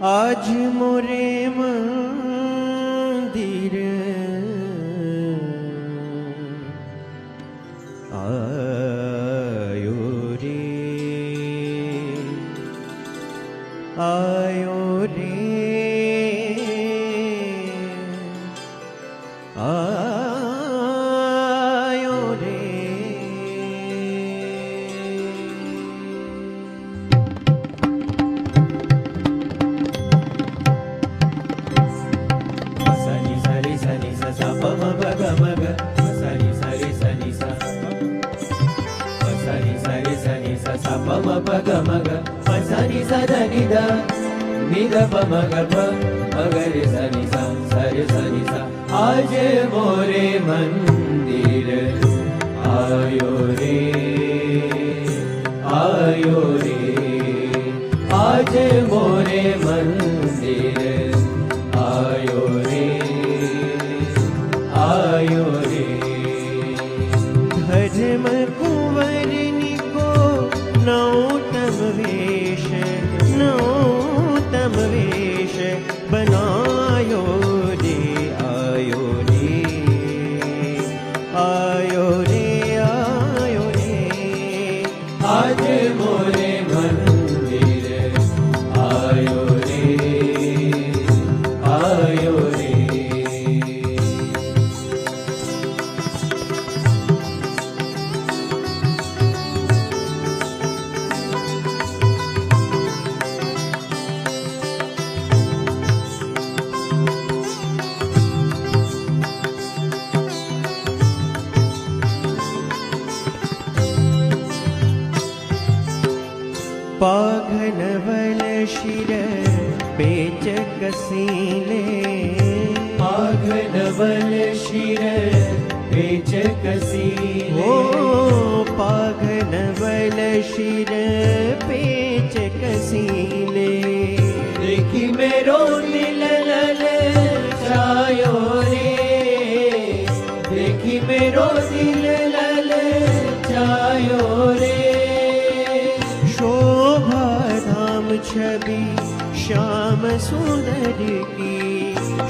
आज मोरे मंदिर आयो रे, आयो रे, आयो रे। सनि सरि सनि स स प म प ग म ग सनि सरि सनि स सनि सरि सनि स स प म प ग म ग सनि स ध नि ध नि ध प म ग प म ग रे सनि स सरि सनि स आज मोरे मंदिर आयो रे, आयो रे, आज मोरे मंदिर आयो रे, आयो रे। धर्म कुंवरनी को नौतम वेश, नौतम वेश बनायो रे, आयो रे, आयो रे, आयो रे। आज मोरे मंदिर आयो रे, आयो रे। पाघनवल शिर पेच कसीले, पाघनवल शिर पेच कसीले, ओ पाघनवल शिर पेच कसीले। देखी मेरो दिल लल जायो रे, देखी मेरो दिल लल जायो रे। शोभा धाम छवि श्याम सुंदर की,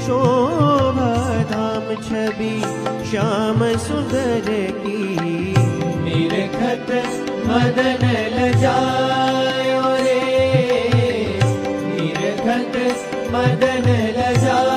शोभा धाम छवि श्याम सुंदर की। निरखत मदन लजायो रे, निरखत मदन लजायो